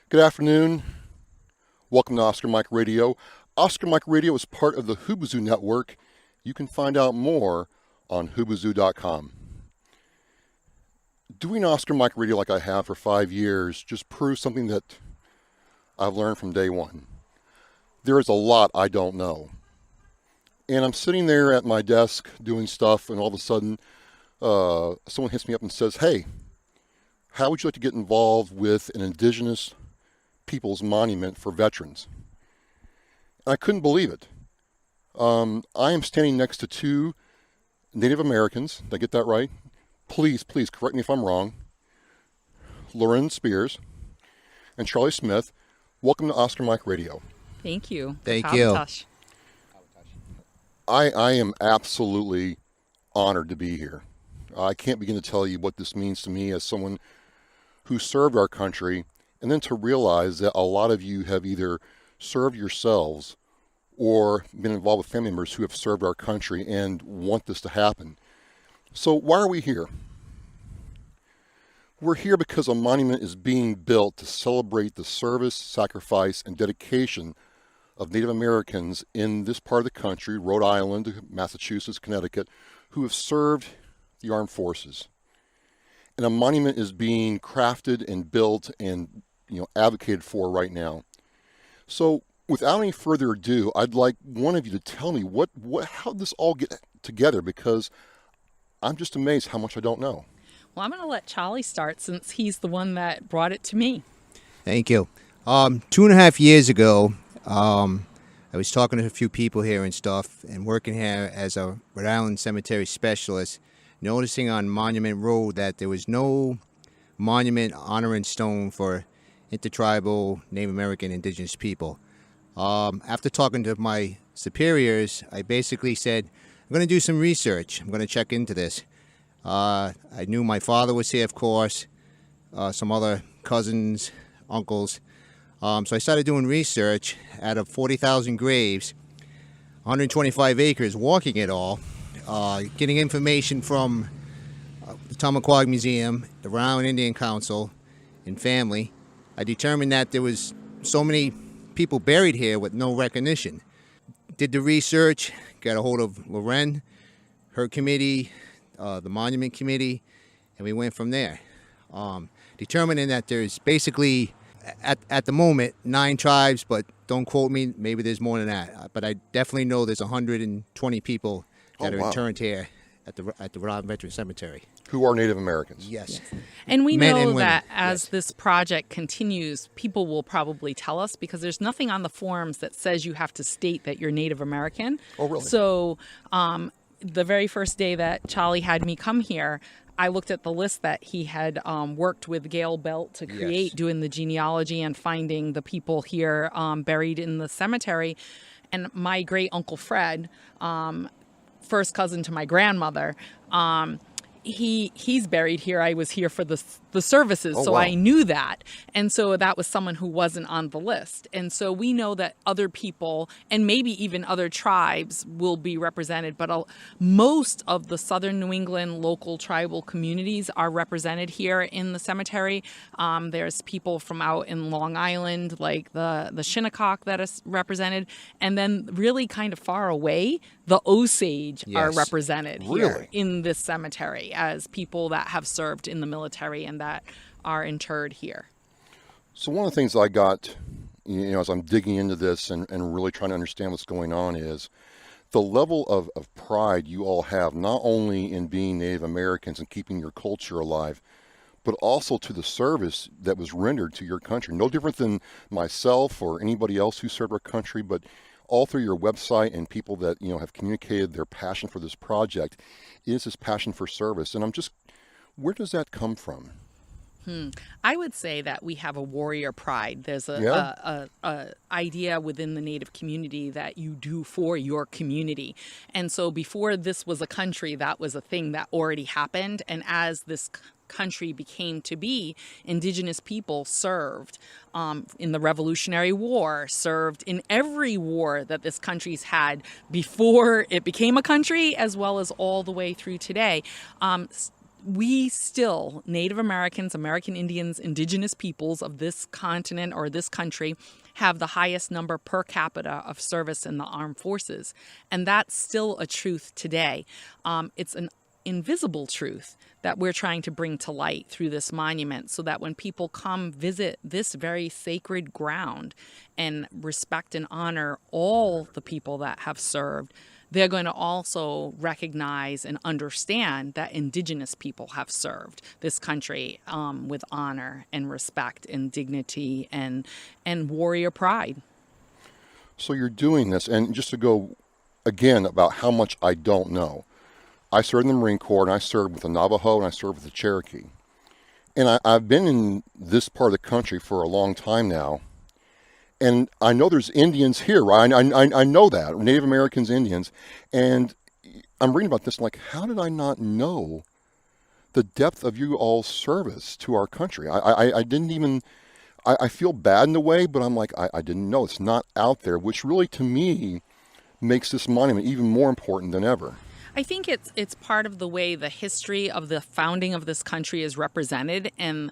Good afternoon. Welcome to Oscar Mike Radio. Oscar Mike Radio is part of the Hubazoo Network. You can find out more on hubazoo.com. Doing Oscar Mike Radio like I have for 5 years just proves something that I've learned from day one. There is a lot I don't know. And I'm sitting there at my desk doing stuff, and all of a sudden someone hits me up and says, "Hey, how would you like to get involved with an Indigenous Peoples Monument for veterans?" And I couldn't believe it. I am standing next to two Native Americans. Did I get that right? Please correct me if I'm wrong. Loren Spears and Charlie Smith. Welcome to Oscar Mike Radio. Thank you. Thank you. I am absolutely honored to be here. I can't begin to tell you what this means to me as someone who served our country, and then to realize that a lot of you have either served yourselves or been involved with family members who have served our country and want this to happen. So why are we here? We're here because a monument is being built to celebrate the service, sacrifice, and dedication of Native Americans in this part of the country, Rhode Island, Massachusetts, Connecticut, who have served the armed forces. And a monument is being crafted and built and advocated for right now. So without any further ado, I'd like one of you to tell me how did this all get together, because I'm just amazed how much I don't know. Well, I'm going to let Charlie start since he's the one that brought it to me. Thank you. 2.5 years ago, I was talking to a few people here and stuff, and working here as a Rhode Island Cemetery specialist, noticing on Monument Road that there was no monument honoring stone for intertribal Native American Indigenous people. After talking to my superiors, I basically said, I'm going to do some research. I'm going to check into this. I knew my father was here, of course, some other cousins, uncles. So I started doing research. Out of 40,000 graves, 125 acres, walking it all, getting information from the Tamaquag Museum, the Rhode Island Indian Council, and family. I determined that there was so many people buried here with no recognition. Did the research, got a hold of Loren, her committee, the Monument Committee, and we went from there. Determining that there's basically, at the moment, 9 tribes, but don't quote me, maybe there's more than that. But I definitely know there's 120 people that are interned here at the Rhode Island Veterans Cemetery. Who are Native Americans? Yes. And we Men know and that women. as Yes. this project continues, people will probably tell us, because there's nothing on the forms that says you have to state that you're Native American. Oh, really? So the very first day that Charlie had me come here, I looked at the list that he had worked with Gail Belt to create, Yes. doing the genealogy and finding the people here buried in the cemetery. And my great uncle Fred, first cousin to my grandmother, he's buried here. I was here for the services, Oh, so wow. I knew that. And so that was someone who wasn't on the list. And so we know that other people, and maybe even other tribes, will be represented. But most of the southern New England local tribal communities are represented here in the cemetery. There's people from out in Long Island, like the Shinnecock, that is represented. And then really kind of far away, the Osage are Yes. represented Really? here in this cemetery as people that have served in the military and that are interred here. So one of the things I got, as I'm digging into this and really trying to understand what's going on, is the level of pride you all have, not only in being Native Americans and keeping your culture alive, but also to the service that was rendered to your country. No different than myself or anybody else who served our country, but all through your website and people that, have communicated their passion for this project is this passion for service. And where does that come from? I would say that we have a warrior pride. There's a idea within the Native community that you do for your community. And so before this was a country, that was a thing that already happened. And as this country became to be, Indigenous people served in the Revolutionary War, served in every war that this country's had before it became a country, as well as all the way through today. we still, Native Americans, American Indians, indigenous peoples of this continent or this country, have the highest number per capita of service in the armed forces. And that's still a truth today. It's an invisible truth that we're trying to bring to light through this monument, so that when people come visit this very sacred ground and respect and honor all the people that have served, they're going to also recognize and understand that indigenous people have served this country with honor and respect and dignity and warrior pride. So you're doing this, and just to go again about how much I don't know. I served in the Marine Corps, and I served with the Navajo, and I served with the Cherokee. And I've been in this part of the country for a long time now, and I know there's Indians here, right? I know that, Native Americans, Indians, and I'm reading about this, and like, how did I not know the depth of you all's service to our country? I didn't even, I feel bad in a way, but I'm like, I didn't know. It's not out there, which really, to me, makes this monument even more important than ever. I think it's part of the way the history of the founding of this country is represented, and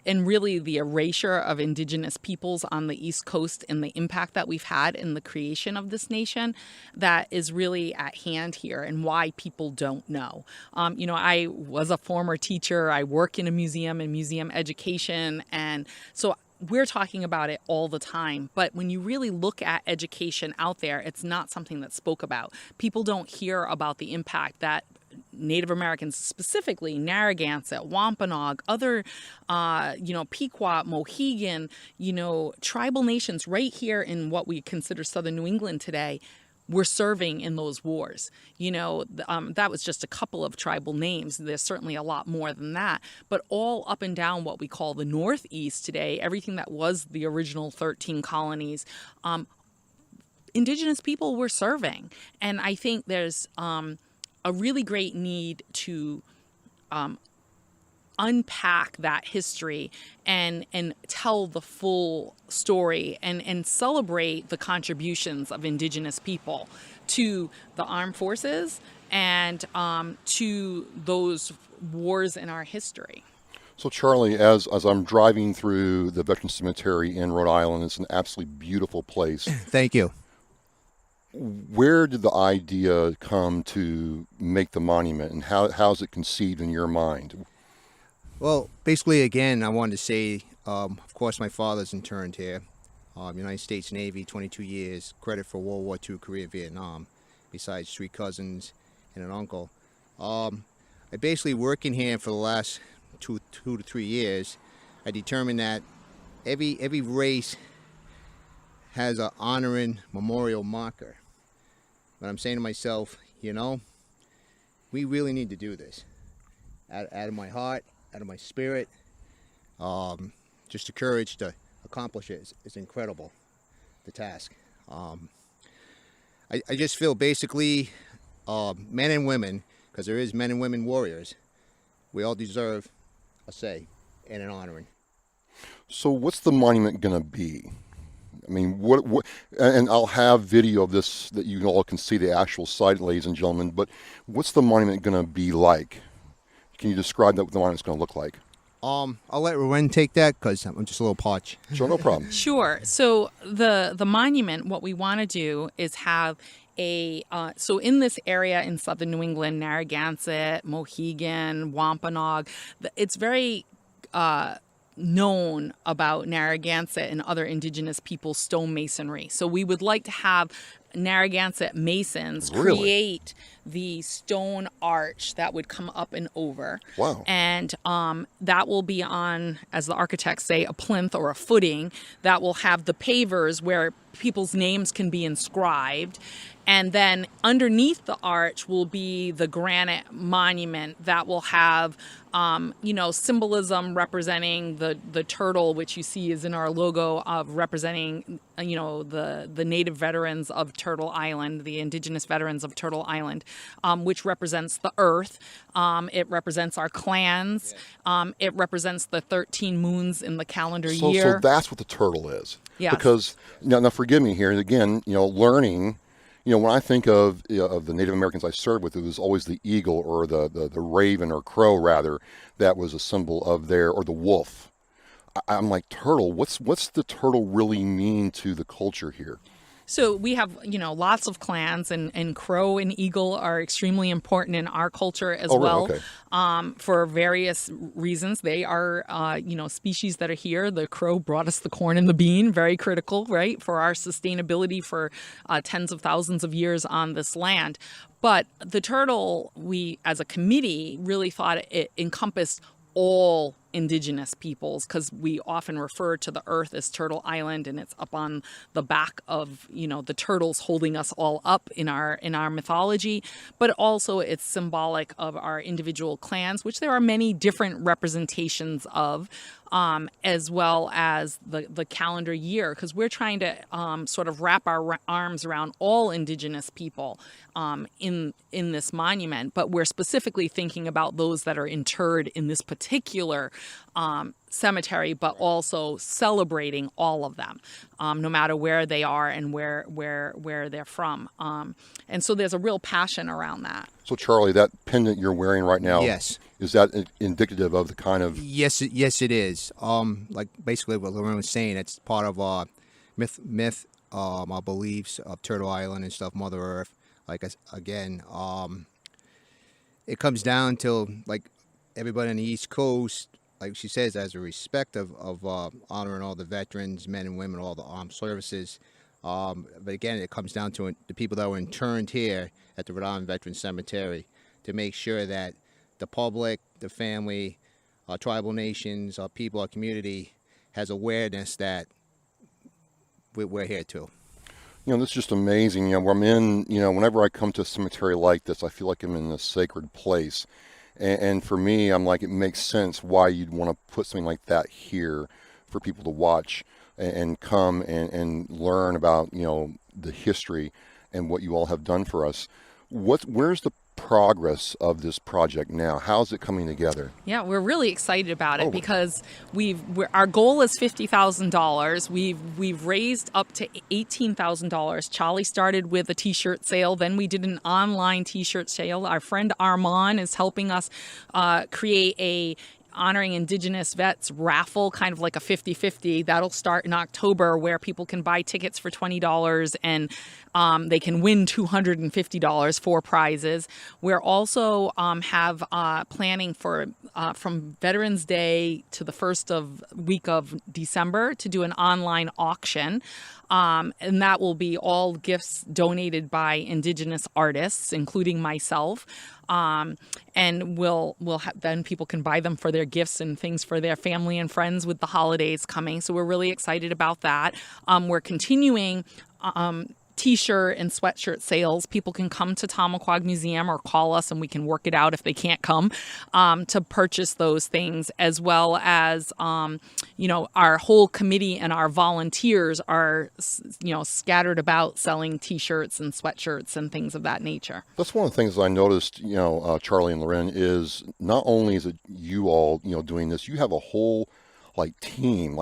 really the erasure of indigenous peoples on the East Coast and the impact that we've had in the creation of this nation that is really at hand here, and why people don't know. I was a former teacher. I work in a museum and museum education, and so we're talking about it all the time, but when you really look at education out there, it's not something that's spoke about. People don't hear about the impact that Native Americans, specifically Narragansett, Wampanoag, other, Pequot, Mohegan, tribal nations right here in what we consider southern New England today, were serving in those wars. That was just a couple of tribal names. There's certainly a lot more than that. But all up and down what we call the Northeast today, everything that was the original 13 colonies, indigenous people were serving. And I think there's a really great need to unpack that history and tell the full story and celebrate the contributions of indigenous people to the armed forces and to those wars in our history. So Charlie, as I'm driving through the Veterans Cemetery in Rhode Island, it's an absolutely beautiful place. Thank you. Where did the idea come to make the monument, and how's it conceived in your mind? Well, basically, again, I wanted to say, of course, my father's interned here. United States Navy, 22 years, credit for World War II, Korea, Vietnam, besides 3 cousins and an uncle. I basically working here for the last two to 3 years. I determined that every race has an honoring memorial marker. But I'm saying to myself, we really need to do this. Out of my heart, out of my spirit, just the courage to accomplish it is incredible, the task. I just feel basically men and women, because there is men and women warriors, we all deserve a say and an honoring. So what's the monument going to be? I mean, what, and I'll have video of this that you all can see the actual site, ladies and gentlemen, but what's the monument going to be like? Can you describe what the monument's going to look like? I'll let Loren take that because I'm just a little parched. Sure, no problem. Sure. So the monument, what we want to do is have so in this area in southern New England, Narragansett, Mohegan, Wampanoag, it's very known about Narragansett and other indigenous people's stonemasonry. So we would like to have Narragansett masons create the stone arch that would come up and over. Wow. And that will be on, as the architects say, a plinth or a footing that will have the pavers where people's names can be inscribed. And then underneath the arch will be the granite monument that will have, symbolism representing the turtle, which you see is in our logo, of representing, the Native veterans of Turtle Island, the Indigenous veterans of Turtle Island, which represents the earth. It represents our clans. It represents the 13 moons in the calendar year. So that's what the turtle is. Yes. Because, now forgive me here, again, learning, When I think of the Native Americans I served with, it was always the eagle or the raven or crow rather that was a symbol of or the wolf. I'm like, turtle. What's the turtle really mean to the culture here? So we have, lots of clans, and crow and eagle are extremely important in our culture as well. Really? Okay. For various reasons. They are, species that are here. The crow brought us the corn and the bean, very critical, right, for our sustainability for tens of thousands of years on this land. But the turtle, we as a committee really thought it encompassed all indigenous peoples, because we often refer to the earth as Turtle Island, and it's up on the back of the turtles holding us all up in our mythology. But also it's symbolic of our individual clans, which there are many different representations of, as well as the calendar year, because we're trying to sort of wrap our arms around all indigenous people in this monument. But we're specifically thinking about those that are interred in this particular cemetery, but also celebrating all of them, no matter where they are and where they're from. And so there's a real passion around that. So Charlie, that pendant you're wearing right now, Yes. is that indicative of the kind of... Yes, it is. Like basically what Loren was saying, it's part of our myth, our beliefs of Turtle Island and stuff, Mother Earth. Like again, it comes down to like everybody on the East Coast, like she says, as a respect of honoring all the veterans, men and women, all the armed services. But again, it comes down to the people that were interned here at the Rhode Island Veterans Cemetery, to make sure that the public, the family, our tribal nations, our people, our community has awareness that we're here too. This is just amazing. Where I'm in, whenever I come to a cemetery like this, I feel like I'm in a sacred place. And for me, I'm like, it makes sense why you'd want to put something like that here for people to watch and come and learn about, the history and what you all have done for us. Where's the progress of this project now? How's it coming together? Yeah, we're really excited about it because our goal is $50,000. We've raised up to $18,000. Charlie started with a T-shirt sale. Then we did an online T-shirt sale. Our friend Armand is helping us create a honoring Indigenous vets raffle, kind of like a 50-50. That'll start in October, where people can buy tickets for $20 and they can win $250 for prizes. We're also have planning for from Veterans Day to the first week of December to do an online auction. And that will be all gifts donated by Indigenous artists, including myself. And then people can buy them for their gifts and things for their family and friends with the holidays coming. So we're really excited about that. We're continuing T-shirt and sweatshirt sales. People can come to Wampanoag Museum or call us and we can work it out if they can't come to purchase those things, as well as our whole committee and our volunteers are scattered about selling T-shirts and sweatshirts and things of that nature. That's one of the things I noticed, Charlie and Loren, is not only is it you all doing this, you have a whole team.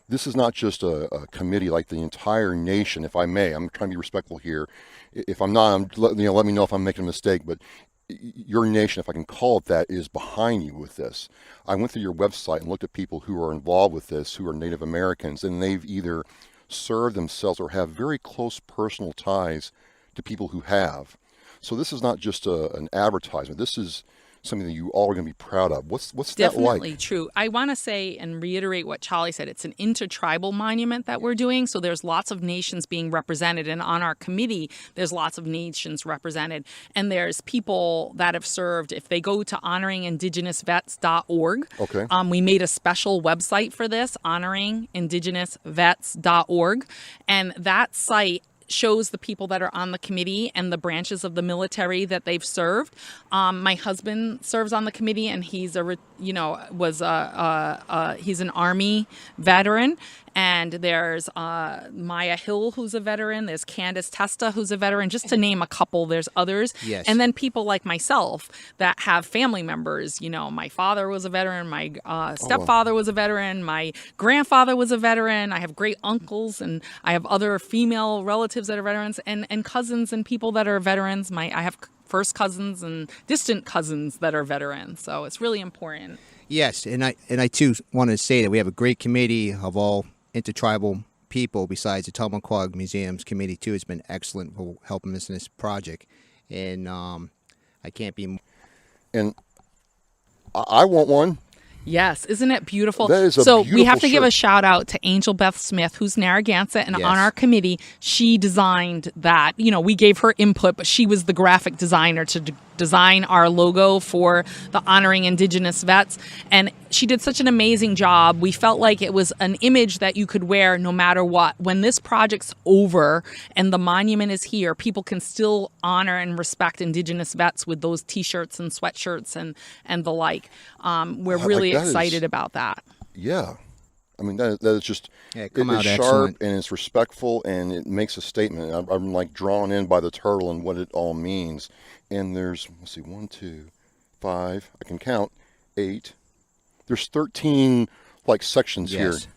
This is not just a committee, like the entire nation, if I may. I'm trying to be respectful here. If I'm not, let me know if I'm making a mistake, but your nation, if I can call it that, is behind you with this. I went through your website and looked at people who are involved with this, who are Native Americans, and they've either served themselves or have very close personal ties to people who have. So this is not just an advertisement. This is something that you all are going to be proud of. What's that like? Definitely true. I want to say and reiterate what Charlie said. It's an intertribal monument that we're doing. So there's lots of nations being represented. And on our committee, there's lots of nations represented. And there's people that have served. If they go to honoringindigenousvets.org, okay. We made a special website for this, honoringindigenousvets.org. And that site shows the people that are on the committee and the branches of the military that they've served. My husband serves on the committee, and he's he's an Army veteran, And there's Maya Hill, who's a veteran. There's Candace Testa, who's a veteran, just to name a couple. There's others. Yes. And then people like myself that have family members. You know, my father was a veteran. My stepfather was a veteran. My grandfather was a veteran. I have great uncles, and I have other female relatives that are veterans, and cousins and people that are veterans. I have first cousins and distant cousins that are veterans. So it's really important. Yes, and I too want to say that we have a great committee of all intertribal people besides the Tamaquag Museums committee too. Has been excellent for helping us in this project, and I can't be. And I want one. Yes, isn't it beautiful? That is a so beautiful we have to give shirt. a shout out to Angel Beth Smith, who's Narragansett, and Yes. on our committee, she designed that. You know, we gave her input, but she was the graphic designer to design our logo for the Honoring Indigenous Vets, and she did such an amazing job. We felt like it was an image that you could wear no matter what. When this project's over and the monument is here, people can still honor and respect Indigenous vets with those T-shirts and sweatshirts and the like. We're really that is- excited about that. Yeah. I mean, that is just, Yeah, it come is out sharp excellent. and it's respectful and it makes a statement. I'm like drawn in by the turtle and what it all means. And there's, let's see, 1, 2, 5, I can count, 8. There's 13 like sections here. Yes.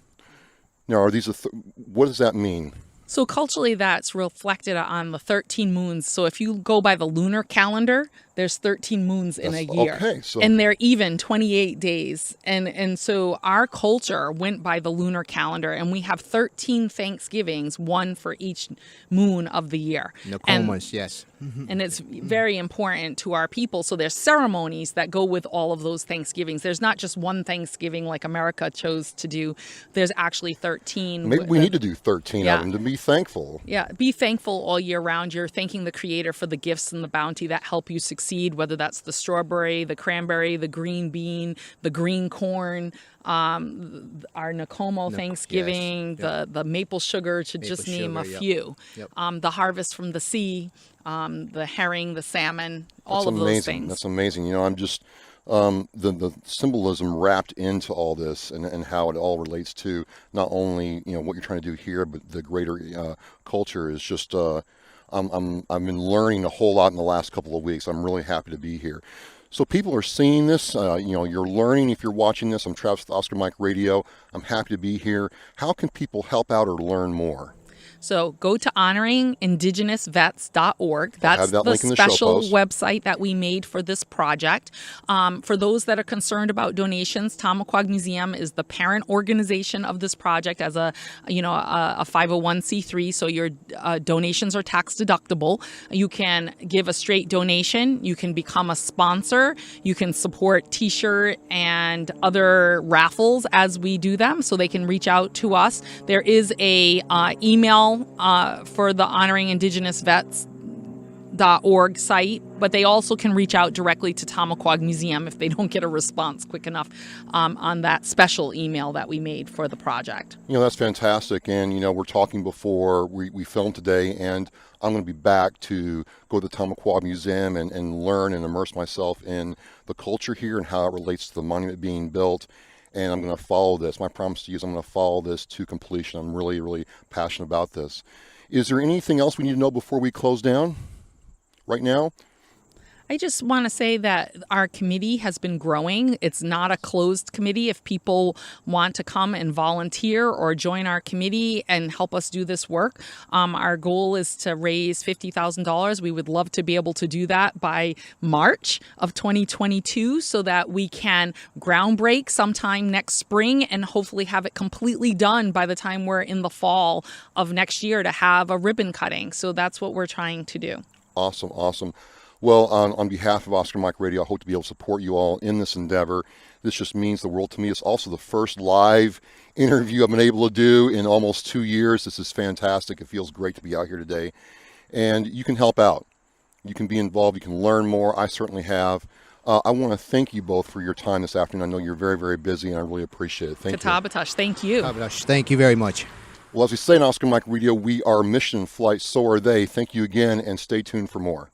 Now, are these, what does that mean? So culturally, that's reflected on the 13 moons. So if you go by the lunar calendar, there's 13 moons in a That's- year. okay, so- And they're even 28 days. And so our culture went by the lunar calendar, and we have 13 Thanksgivings, one for each moon of the year. Nokomas, yes. And it's very important to our people. So there's ceremonies that go with all of those Thanksgivings. There's not just one Thanksgiving like America chose to do. There's actually 13. Maybe we need to do 13 Yeah. of them to be thankful. Yeah, be thankful all year round. You're thanking the Creator for the gifts and the bounty that help you succeed, whether that's the strawberry, the cranberry, the green bean, the green corn, our Nakomo Thanksgiving, yes, the maple sugar, to just name a sugar, yep. few. Yep. The harvest from the sea, the herring, the salmon, all That's of amazing. those things. That's amazing. You know, I'm just the symbolism wrapped into all this and how it all relates to not only what you're trying to do here, but the greater culture is just. I've been learning a whole lot in the last couple of weeks. I'm really happy to be here. So people are seeing this. You're learning if you're watching this. I'm Travis with Oscar Mike Radio. I'm happy to be here. How can people help out or learn more? So go to honoringindigenousvets.org. That's that the link in the show special post. website that we made for this project. For those that are concerned about donations, Tamaquag Museum is the parent organization of this project as a 501c3. So your donations are tax deductible. You can give a straight donation. You can become a sponsor. You can support T-shirt and other raffles as we do them, so they can reach out to us. There is a email for the Honoring Indigenous Vets.org site, but they also can reach out directly to Tamaquag Museum if they don't get a response quick enough on that special email that we made for the project. That's fantastic. And, we're talking before we filmed today, and I'm going to be back to go to the Tamaquag Museum and learn and immerse myself in the culture here and how it relates to the monument being built. And I'm going to follow this. My promise to you is I'm going to follow this to completion. I'm really, really passionate about this. Is there anything else we need to know before we close down right now? I just want to say that our committee has been growing. It's not a closed committee. If people want to come and volunteer or join our committee and help us do this work, our goal is to raise $50,000. We would love to be able to do that by March of 2022 so that we can groundbreak sometime next spring and hopefully have it completely done by the time we're in the fall of next year to have a ribbon cutting. So that's what we're trying to do. Awesome, awesome. Well, on behalf of Oscar Mike Radio, I hope to be able to support you all in this endeavor. This just means the world to me. It's also the first live interview I've been able to do in almost 2 years. This is fantastic. It feels great to be out here today. And you can help out. You can be involved. You can learn more. I certainly have. I want to thank you both for your time this afternoon. I know you're very, very busy, and I really appreciate it. Thank you. Katabatash, thank you. Abadash, thank you very much. Well, as we say in Oscar Mike Radio, we are mission in flight. So are they. Thank you again, and stay tuned for more.